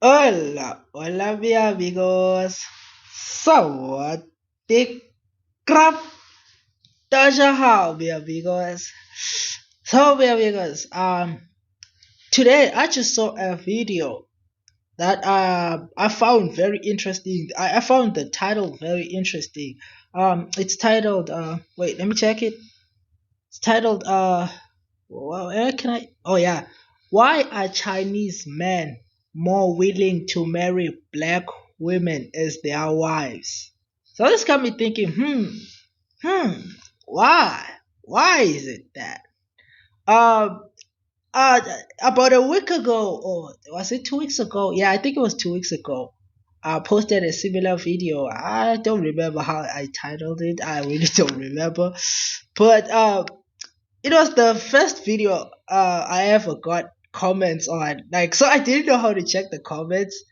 Hola, hola, mi amigos. Sawadee krap. Hao, mi amigos. So, mi amigos, today I just saw a video that I found very interesting. I found the title very interesting. It's titled wait, let me check it. It's titled well, where can I? Oh yeah, why are Chinese men more willing to marry black women as their wives? So this got me thinking. Hmm. Why? Why is it that? Um. Uh. About a week ago, or was it 2 weeks ago? Yeah, I think it was 2 weeks ago. I posted a similar video. I don't remember how I titled it. I really don't remember. But it was the first video I ever got comments on. Like, so I didn't know how to check the comments.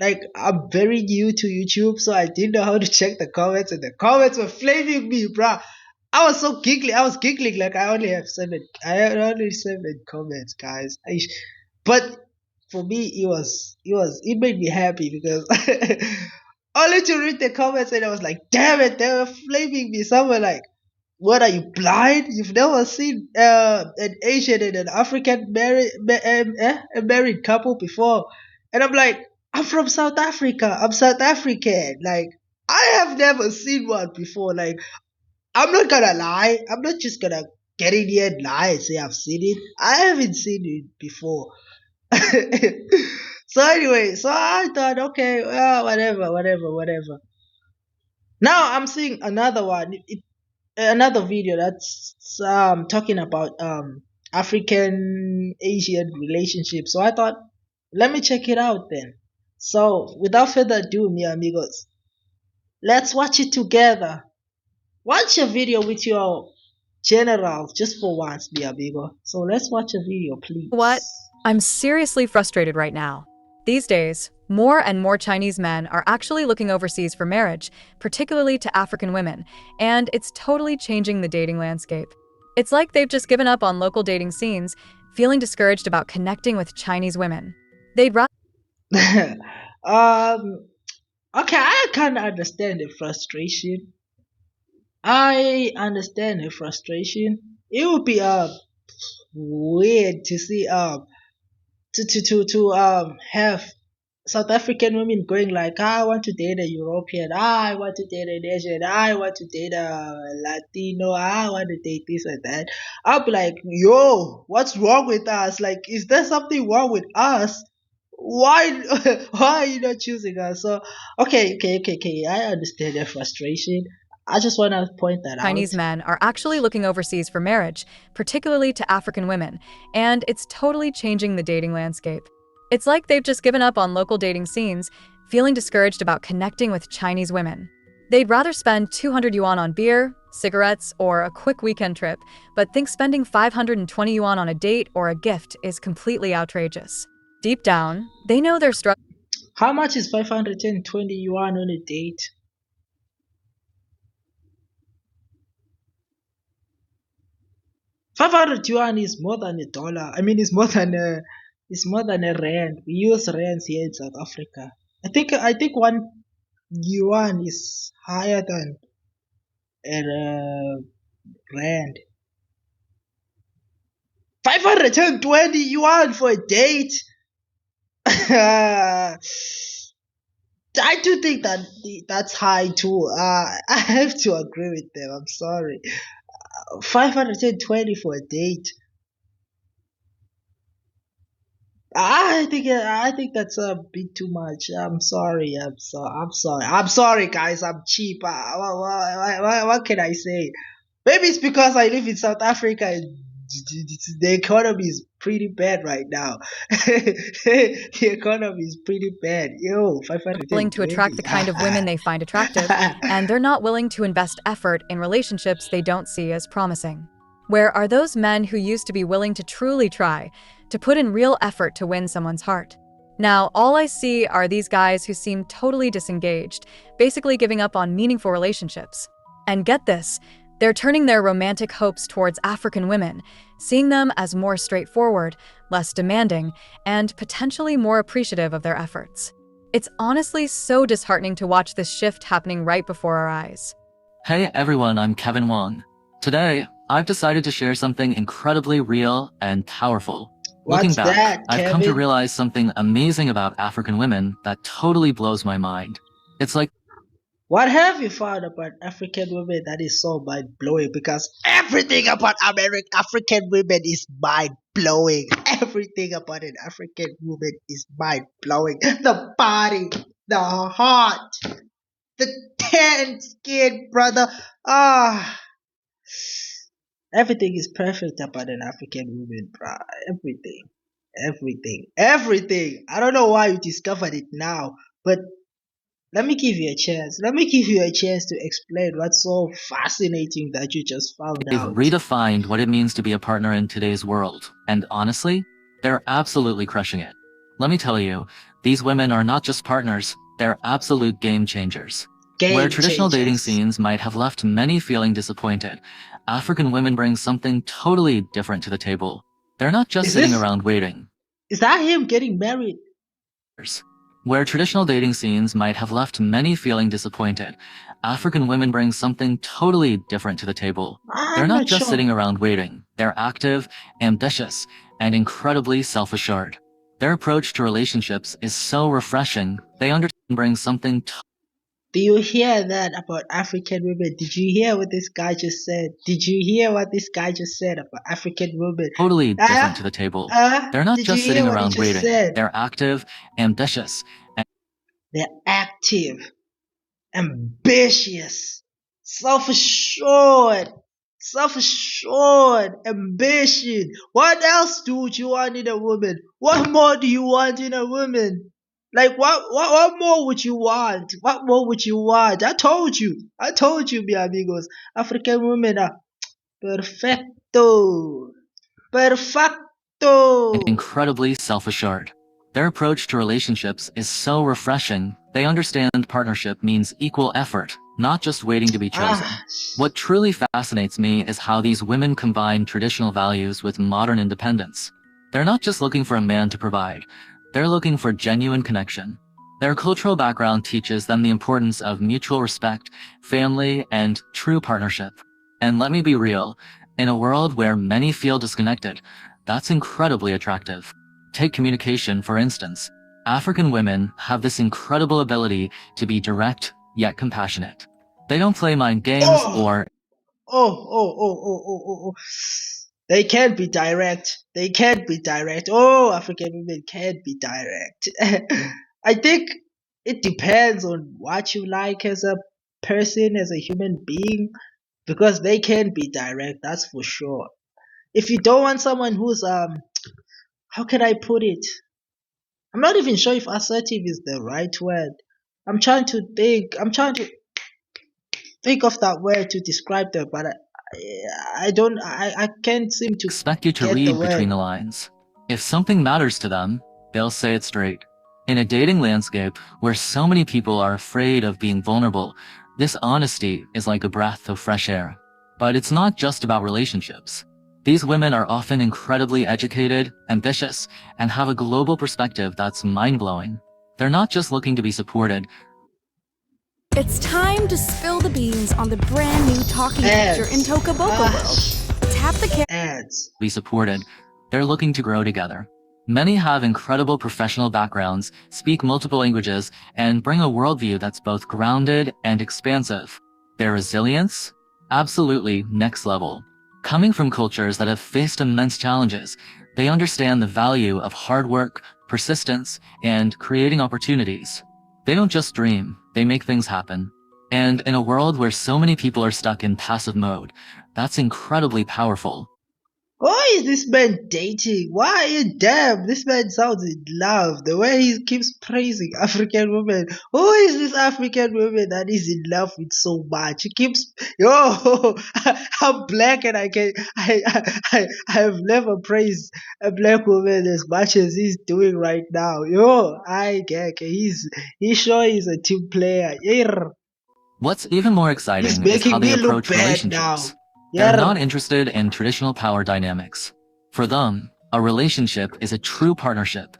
Like, I'm very new to YouTube, so I didn't know how to check the comments, and the comments were flaming me, bruh. I was so giggling. I was giggling like I only have seven. I had only 7 comments, guys. But for me, it made me happy because only to read the comments, and I was like, damn it, they were flaming me. Some were like, what are you blind? You've never seen an Asian and an African a married couple before? And I'm like, I'm from South Africa. I'm South African. Like, I have never seen one before. Like, I'm not gonna lie. I'm not just gonna get in here and lie and say I've seen it. I haven't seen it before. So anyway, so I thought, okay, well, whatever, whatever, whatever. Now I'm seeing another one. Another video that's talking about African Asian relationships. So I thought, let me check it out then. So without further ado, mi amigos, let's watch it together. Watch a video with your general just for once, mi amigo. So let's watch a video, What? please. I'm seriously frustrated right now. These days, more and more Chinese men are actually looking overseas for marriage, particularly to African women, and it's totally changing the dating landscape. It's like they've just given up on local dating scenes, feeling discouraged about connecting with Chinese women. They'd rather um. Okay, I kind of understand the frustration. I understand the frustration. It would be weird to see to have South African women going like, I want to date a European, I want to date an Asian, I want to date a Latino, I want to date this and that. I'll be like, yo, what's wrong with us? Like, is there something wrong with us? Why why are you not choosing us? So okay. I understand their frustration. I just want to point that out. Chinese men are actually looking overseas for marriage, particularly to African women, and it's totally changing the dating landscape. It's like they've just given up on local dating scenes, feeling discouraged about connecting with Chinese women. They'd rather spend 200 yuan on beer, cigarettes, or a quick weekend trip, but think spending 520 yuan on a date or a gift is completely outrageous. Deep down, they know they're struggling. How much is 520 yuan on a date? 500 yuan is more than a dollar. I mean, it's more than a rand. We use rands here in South Africa. I think 1 yuan is higher than a rand. 520 yuan for a date. I do think that that's high too. I have to agree with them. I'm sorry. 520 for a date. I think that's a bit too much. I'm sorry. I'm sorry, guys. I'm cheap. What can I say? Maybe it's because I live in South Africa and the economy is pretty bad right now. The economy is pretty bad. Yo, Willing to attract 520. the kind of women they find attractive, and they're not willing to invest effort in relationships they don't see as promising. Where are those men who used to be willing to truly try, to put in real effort to win someone's heart? Now, all I see are these guys who seem totally disengaged, basically giving up on meaningful relationships. And get this, They're turning their romantic hopes towards African women, seeing them as more straightforward, less demanding, and potentially more appreciative of their efforts. It's honestly so disheartening to watch this shift happening right before our eyes. Hey everyone, I'm Kevin Wong. Today, I've decided to share something incredibly real and powerful. Looking What's back, that, I've come to Kevin? realize something amazing about African women that totally blows my mind. It's like What have you found about African women that is so mind blowing? Because everything about African women is mind blowing. Everything about an African woman is mind blowing. The body, the heart, the tan skin, brother. Ah, everything is perfect about an African woman, bruh. Everything, everything. I don't know why you discovered it now, but let me give you a chance. Let me give you a chance to explain what's so fascinating that you just found they've out. redefined what it means to be a partner in today's world. And honestly, they're absolutely crushing it. Let me tell you, these women are not just partners, they're absolute game changers. Where Game traditional dating changers. scenes might have left many feeling disappointed, African women bring something totally different to the table. They're not just Is sitting this around waiting. is that him getting married? Where traditional dating scenes might have left many feeling disappointed, African women bring something totally different to the table. They're I'm not not just sure. sitting around waiting, they're active, ambitious, and incredibly self-assured. Their approach to relationships is so refreshing, they understand bring something Do you hear that about African women? Did you hear what this guy just said? Did you hear what this guy just said about African women? totally different to Uh, the table. They're not did you just hear sitting what he around just waiting, said? they're active, ambitious, and They're active, ambitious, self-assured, self-assured, ambition. What else do you want in a woman? What more do you want in a woman? Like what more would you want? What more would you want? I told you, mi amigos. African women are perfecto, perfecto. incredibly self-assured. Their approach to relationships is so refreshing, they understand partnership means equal effort, not just waiting to be chosen. Ah, What truly fascinates me is how these women combine traditional values with modern independence. They're not just looking for a man to provide, they're looking for genuine connection. Their cultural background teaches them the importance of mutual respect, family, and true partnership. And let me be real, in a world where many feel disconnected, that's incredibly attractive. Take communication, for instance. African women have this incredible ability to be direct, yet compassionate. They don't play mind games oh, or oh. They can't be direct. They can't be direct. Oh, African women can't be direct. I think it depends on what you like as a person, as a human being, because they can be direct, that's for sure. If you don't want someone who's how can I put it? I'm not even sure if assertive is the right word. I'm trying to think of that word to describe them, but I can't seem to expect you to get the read word. between the lines. If something matters to them, they'll say it straight. In a dating landscape where so many people are afraid of being vulnerable, this honesty is like a breath of fresh air. But it's not just about relationships. These women are often incredibly educated, ambitious, and have a global perspective that's mind-blowing. They're not just looking to be supported, It's time to spill the beans on the brand new talking picture in Ads. Tokaboka world. Tap the Ads. be supported. They're looking to grow together. Many have incredible professional backgrounds, speak multiple languages, and bring a worldview that's both grounded and expansive. Their resilience? Absolutely next level. Coming from cultures that have faced immense challenges, they understand the value of hard work, persistence, and creating opportunities. They don't just dream, they make things happen. And in a world where so many people are stuck in passive mode, that's incredibly powerful. Why is this man dating? Why damn this man sounds in love. The way he keeps praising African women. Who is this African woman that is in love with so much? He keeps yo I'm black and I have never praised a black woman as much as he's doing right now. Yo, I get he's sure he's a team player. Yeah. What's even more He's exciting is how making they me look approach bad relationships. now. They're Yeah. not interested in traditional power dynamics. For them, a relationship is a true partnership,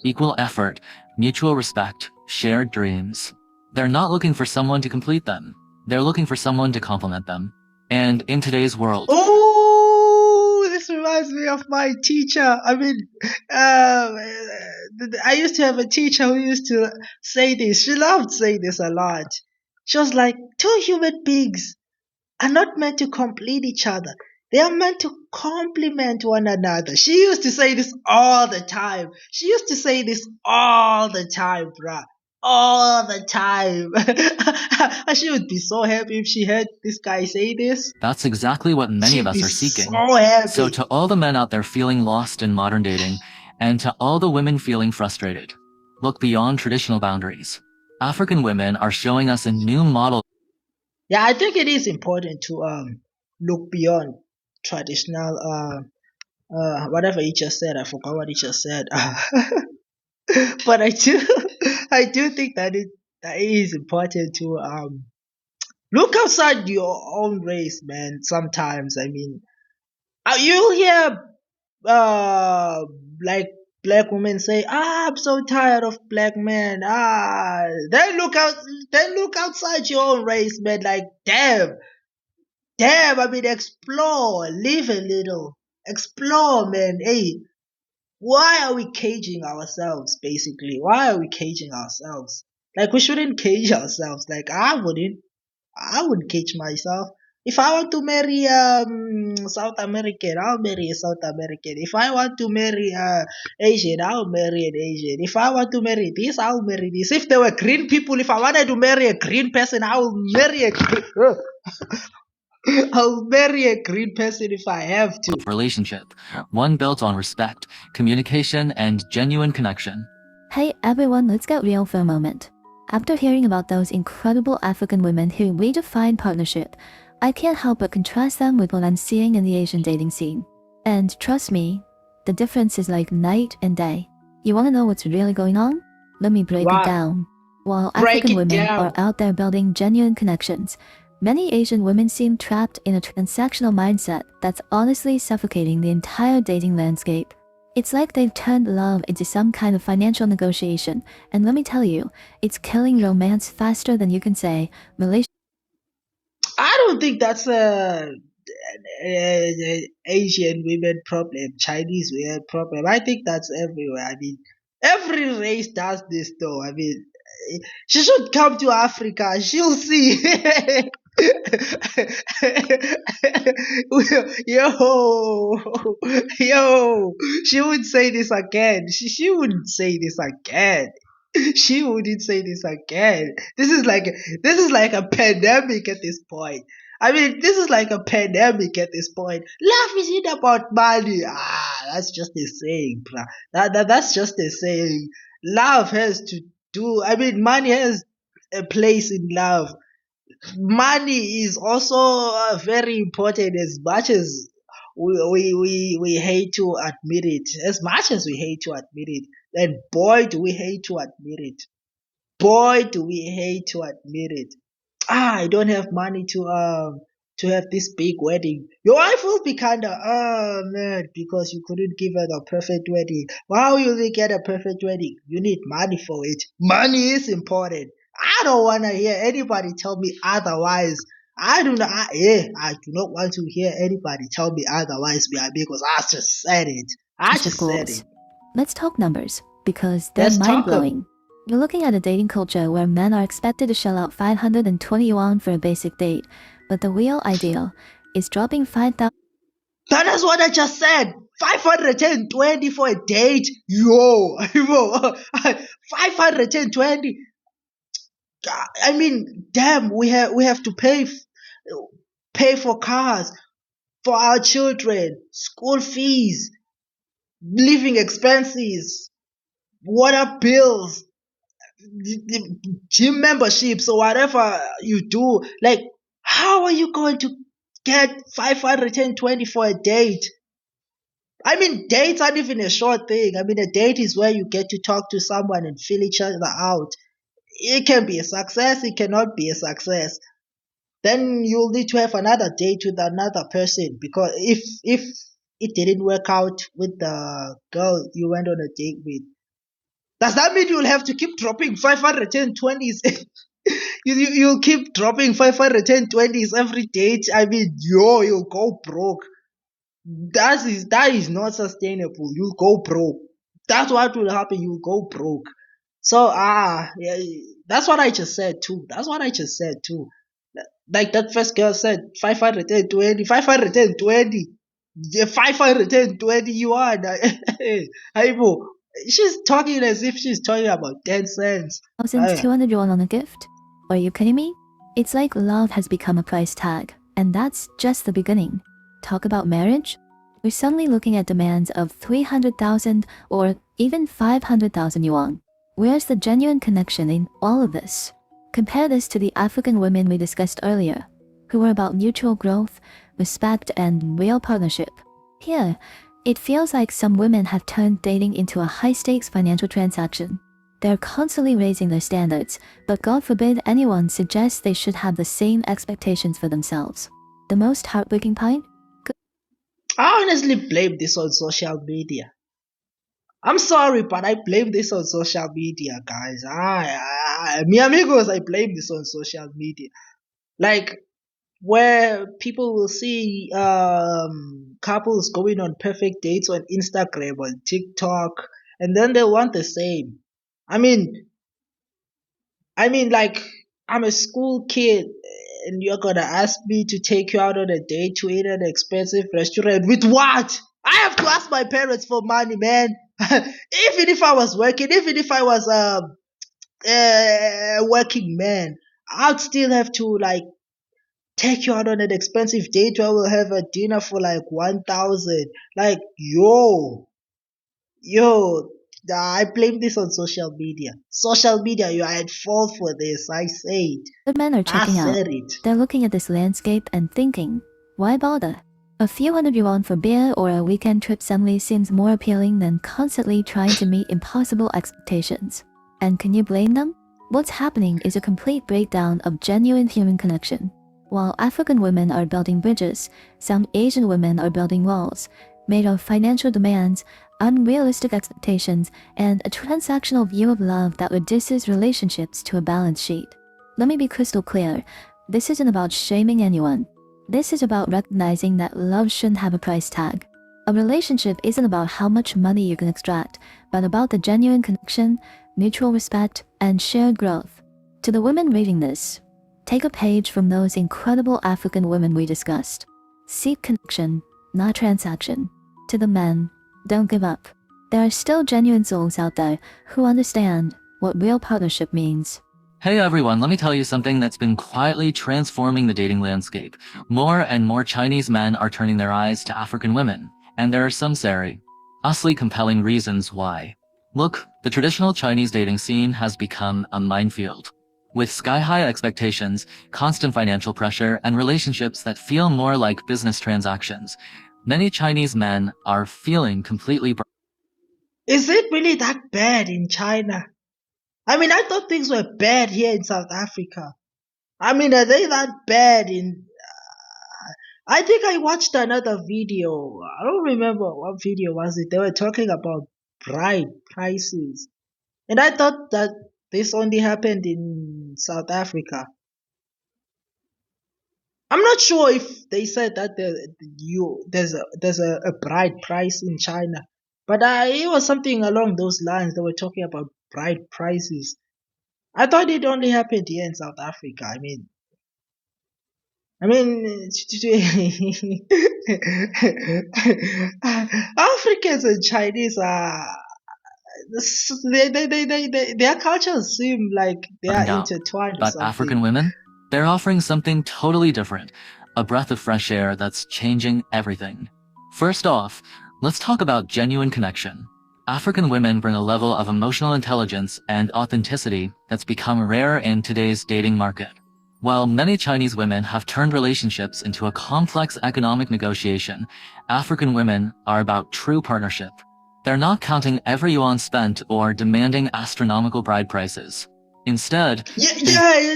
equal effort, mutual respect, shared dreams. They're not looking for someone to complete them. They're looking for someone to complement them. And in today's world, Oh, this reminds me of my teacher. I mean, I used to have a teacher who used to say this. She loved saying this a lot. She was like, two human beings are not meant to complete each other. They are meant to complement one another. She used to say this all the time. She used to say this all the time, bruh. All the time. And she would be so happy if she heard this guy say this. that's exactly what many of She'd be us are so seeking. So happy. to all the men out there feeling lost in modern dating, and to all the women feeling frustrated, look beyond traditional boundaries. African women are showing us a new model. Yeah, I think it is important to look beyond traditional whatever he just said. I forgot what he just said. But I do think that it is important to look outside your own race, man. Sometimes, I mean, you'll hear uh like black women say, I'm so tired of black men. Then look outside your own race, man. Like, damn, I mean, explore, live a little, explore, man. Hey, why are we caging ourselves, basically? Why are we caging ourselves? Like, we shouldn't cage ourselves. Like, I wouldn't cage myself. If I want to marry South American, I'll marry a South American. If I want to marry Asian, I'll marry an Asian. If I want to marry this, I'll marry this. If there were green people, if I wanted to marry a green person, I'll marry a green person if I have to. Relationship, one built on respect, communication, and genuine connection. Hey everyone, let's get real for a moment. After hearing about those incredible African women who redefine partnership, I can't help but contrast them with what I'm seeing in the Asian dating scene. And trust me, the difference is like night and day. You wanna know what's really going on? Let me break it What? down. While Break African it women down. are out there building genuine connections, many Asian women seem trapped in a transactional mindset that's honestly suffocating the entire dating landscape. It's like they've turned love into some kind of financial negotiation, and let me tell you, it's killing romance faster than you can say. I don't think that's a Asian women problem, Chinese women problem. I think that's everywhere. I mean, every race does this, though. I mean, she should come to Africa. She'll see. Yo, yo, she would say this again. She wouldn't say this again. She wouldn't say this again. This is like a pandemic at this point. I mean, this is like a pandemic at this point. Life isn't about money. That's just a saying, bruh. That's just a saying. Love has to do. I mean, money has a place in love. Money is also very important, as much as we hate to admit it. As much as we hate to admit it, and boy, do we hate to admit it. Boy, do we hate to admit it. I don't have money to have this big wedding. Your wife will be kinda man, because you couldn't give her the perfect wedding. How will you get a perfect wedding? You need money for it. Money is important. I don't wanna hear anybody tell me otherwise. I do not want to hear anybody tell me otherwise, because I just said it. I Of just said course. it. Let's talk numbers, because they're Let's talk mind-blowing. You're looking at a dating culture where men are expected to shell out 520 yuan for a basic date, but the real ideal is dropping 5,000. That is what I just said. 520 for a date. Yo, yo, 520. I mean, damn, we have to pay for cars for our children, school fees, living expenses, water bills, gym memberships, or whatever you do. Like, how are you going to get 520 for a date? I mean, dates aren't even a short thing. I mean, a date is where you get to talk to someone and feel each other out. it can be a success, it cannot be a success. Then you'll need to have another date with another person, because if it didn't work out with the girl you went on a date with, does that mean you'll have to keep dropping 520s? You'll keep dropping 520s every date. I mean, you'll go broke. That is not sustainable. You'll go broke. That's what will happen. You'll go broke. So yeah, that's what I just said too. That's what I just said too. Like that first girl said, 520, 520. Yeah, 520 yuan. Aibo, she's talking as if she's talking about 10 cents. 1,200 yuan on a gift? Are you kidding me? It's like love has become a price tag, and that's just the beginning. Talk about marriage? We're suddenly looking at demands of 300,000 or even 500,000 yuan. Where's the genuine connection in all of this? Compare this to the African women we discussed earlier, who were about mutual growth, respect, and real partnership. Here, it feels like some women have turned dating into a high-stakes financial transaction. They're constantly raising their standards, but God forbid anyone suggests they should have the same expectations for themselves. The most heartbreaking part? I honestly blame this on social media. I'm sorry, but I blame this on social media, guys. ARMYgos, I blame this on social media. Like, where people will see couples going on perfect dates on Instagram, on TikTok, and then they want the same. I mean, like, I'm a school kid, and you're gonna ask me to take you out on a date to eat at an expensive restaurant with what? I have to ask my parents for money, man. Even if I was working, even if I was a working man, I'd still have to like take you out on an expensive date where we'll have a dinner for like 1,000. Like, yo, I blame this on social media. Social media, you are at fault for this. I say it. The men are I checking out. said it. They're looking at this landscape and thinking, why bother? A few hundred yuan for beer or a weekend trip suddenly seems more appealing than constantly trying to meet impossible expectations. And can you blame them? What's happening is a complete breakdown of genuine human connection. While African women are building bridges, some Asian women are building walls, made of financial demands, unrealistic expectations, and a transactional view of love that reduces relationships to a balance sheet. Let me be crystal clear, this isn't about shaming anyone. This is about recognizing that love shouldn't have a price tag. A relationship isn't about how much money you can extract, but about the genuine connection, mutual respect, and shared growth. To the women reading this, take a page from those incredible African women we discussed. Seek connection, not transaction. To the men, don't give up. There are still genuine souls out there who understand what real partnership means. Hey everyone, let me tell you something that's been quietly transforming the dating landscape. More and more Chinese men are turning their eyes to African women, and there are some seriously compelling reasons why. Look, the traditional Chinese dating scene has become a minefield. With sky-high expectations, constant financial pressure, and relationships that feel more like business transactions, many Chinese men are feeling completely broken. Is it really that bad in China? I mean, I thought things were bad here in South Africa. I mean, are they that bad in... I think I watched another video. I don't remember what video was it. They were talking about bride prices. And I thought that this only happened in South Africa. I'm not sure if they said that there's a bride price in China. But it was something along those lines. They were talking about bride prices. I thought it only happened here in South Africa. I mean, Africans and Chinese are their cultures seem like they are Out. intertwined. But African women, they're offering something totally different, a breath of fresh air that's changing everything. First off, let's talk about genuine connection. African women bring a level of emotional intelligence and authenticity that's become rare in today's dating market. While many Chinese women have turned relationships into a complex economic negotiation, African women are about true partnership. They're not counting every yuan spent or demanding astronomical bride prices. Instead, Yeah,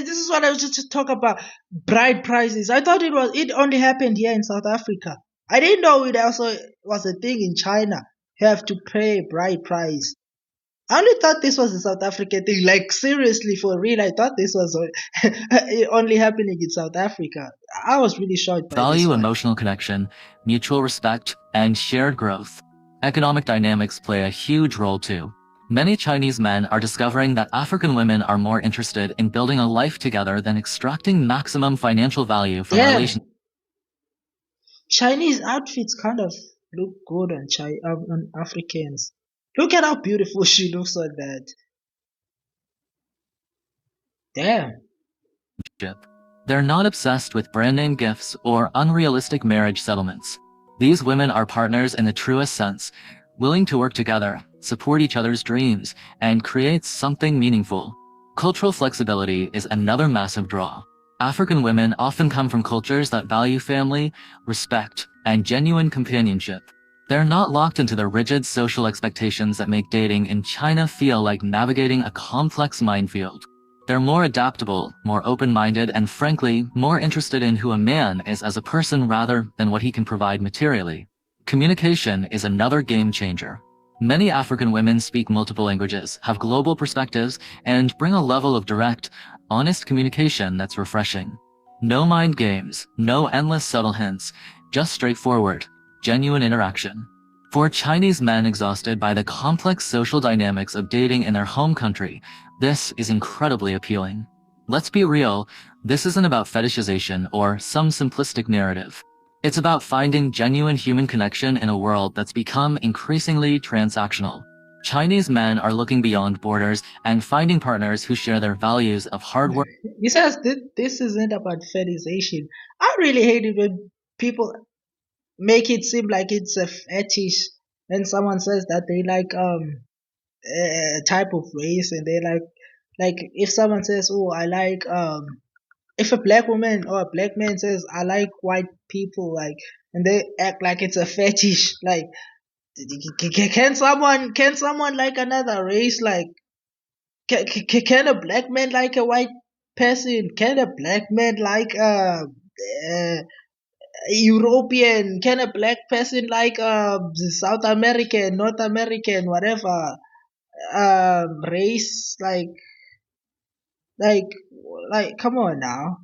this is what I was just talking about. Bride prices. I thought it only happened here in South Africa. I didn't know it also was a thing in China. You have to pay bride price. I only thought this was a South African thing. Like seriously, for real, I thought this was only happening in South Africa. I was really shocked by this value one. emotional connection, mutual respect, and shared growth. Economic dynamics play a huge role too. Many Chinese men are discovering that African women are more interested in building a life together than extracting maximum financial value from Yeah, relationships. Chinese outfits kind of look good on on Africans. Look at how beautiful she looks on that. Damn. They're not obsessed with brand name gifts or unrealistic marriage settlements. These women are partners in the truest sense, willing to work together, support each other's dreams, and create something meaningful. Cultural flexibility is another massive draw. African women often come from cultures that value family, respect, and genuine companionship. They're not locked into the rigid social expectations that make dating in China feel like navigating a complex minefield. They're more adaptable, more open-minded, and frankly, more interested in who a man is as a person rather than what he can provide materially. Communication is another game changer. Many African women speak multiple languages, have global perspectives, and bring a level of direct, honest communication that's refreshing. No mind games, no endless subtle hints, just straightforward, genuine interaction. For Chinese men exhausted by the complex social dynamics of dating in their home country, this is incredibly appealing. Let's be real, this isn't about fetishization or some simplistic narrative. It's about finding genuine human connection in a world that's become increasingly transactional. Chinese men are looking beyond borders and finding partners who share their values of hard work. He says this isn't about fetishization. I really hate it when people make it seem like it's a fetish when someone says that they like a type of race and they like if someone says, oh, I like if a black woman or a black man says I like white people, like, and they act like it's a fetish, like, can someone like another race? Like, can a black man like a white person? Can a black man like a European? Can a black person like South American, North American, whatever race? Like, like, come on now.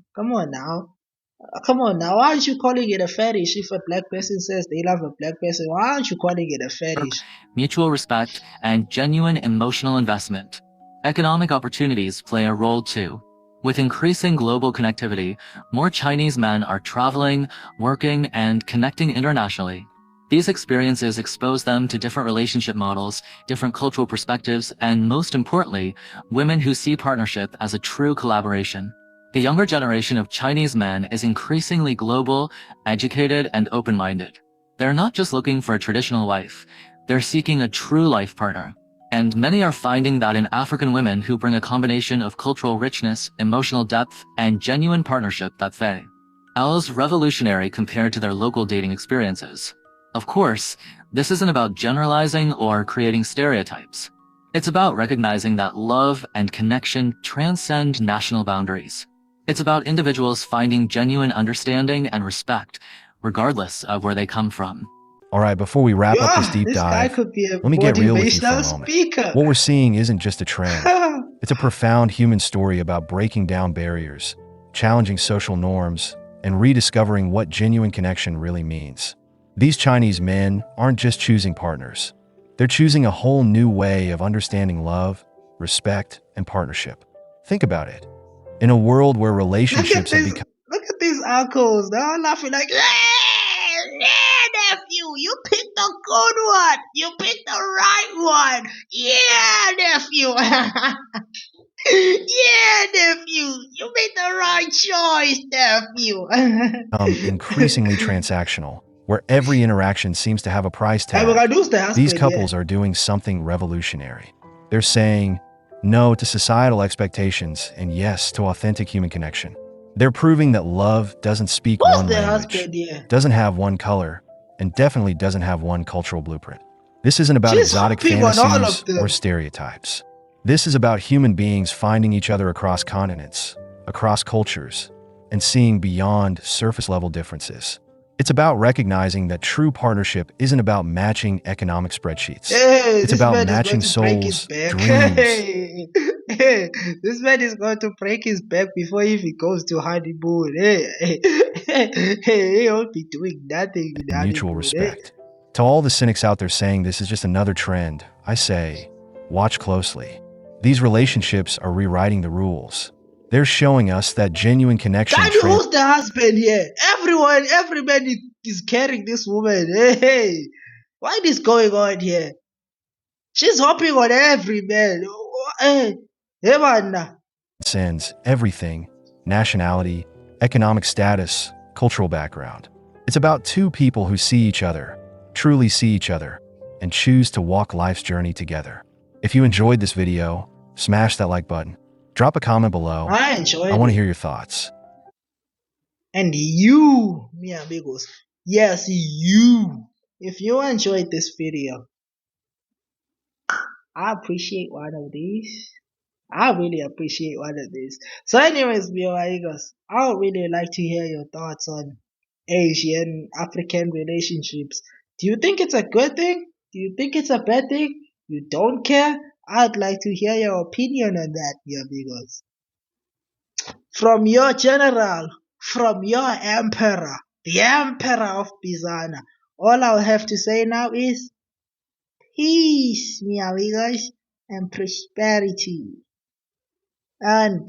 Why aren't you calling it a fetish? If a black person says they love a black person, why aren't you calling it a fetish? Mutual respect, and genuine emotional investment. Economic opportunities play a role too. With increasing global connectivity, more Chinese men are traveling, working, and connecting internationally. These experiences expose them to different relationship models, different cultural perspectives, and most importantly, women who see partnership as a true collaboration. The younger generation of Chinese men is increasingly global, educated, and open-minded. They're not just looking for a traditional wife, they're seeking a true life partner. And many are finding that in African women who bring a combination of cultural richness, emotional depth, and genuine partnership that feels revolutionary compared to their local dating experiences. Of course, this isn't about generalizing or creating stereotypes. It's about recognizing that love and connection transcend national boundaries. It's about individuals finding genuine understanding and respect, regardless of where they come from. All right, before we wrap up this Yeah, deep this guy dive, could be a let me get real with you for a motivational moment. speaker. What we're seeing isn't just a trend. It's a profound human story about breaking down barriers, challenging social norms, and rediscovering what genuine connection really means. These Chinese men aren't just choosing partners. They're choosing a whole new way of understanding love, respect, and partnership. Think about it. In a world where relationships have become Look at these uncles. They're all laughing like, yeah, yeah, nephew, you picked a good one. You picked the right one. Yeah, nephew. Yeah, nephew, you made the right choice, nephew. increasingly transactional, where every interaction seems to have a price Hey, we're tag. gonna do the These husband, yeah. couples are doing something revolutionary. They're saying no to societal expectations and yes to authentic human connection. They're proving that love doesn't speak Who's one the language, husband, yeah? doesn't have one color, and definitely doesn't have one cultural blueprint. This isn't about She's exotic hopping on all of fantasies them. or stereotypes. This is about human beings finding each other across continents, across cultures, and seeing beyond surface-level differences. It's about recognizing that true partnership isn't about matching economic spreadsheets. Hey, It's this about man is going matching to break his souls, back. dreams. Hey, this man is going to break his back before he even goes to honeymoon. He won't be doing nothing in And mutual honeymoon. respect. To all the cynics out there saying this is just another trend, I say, watch closely. These relationships are rewriting the rules. They're showing us that genuine connection Daddy, who's the husband here? Every man is carrying this woman. Hey, what is going on here? She's hopping on every man. Hey, man. transcends everything: nationality, economic status, cultural background. It's about two people who see each other, truly see each other, and choose to walk life's journey together. If you enjoyed this video, smash that like button. Drop a comment below. I enjoyed I want to it. hear your thoughts. And you, mi amigos, yes, you. If you enjoyed this video, I appreciate one of these. I really appreciate one of these. So, anyways, mi amigos, I would really like to hear your thoughts on Asian African relationships. Do you think it's a good thing? Do you think it's a bad thing? You don't care? I'd like to hear your opinion on that, mi amigos. From your general, from your emperor, the emperor of Bizana. All I'll have to say now is peace, mi amigos, and prosperity. And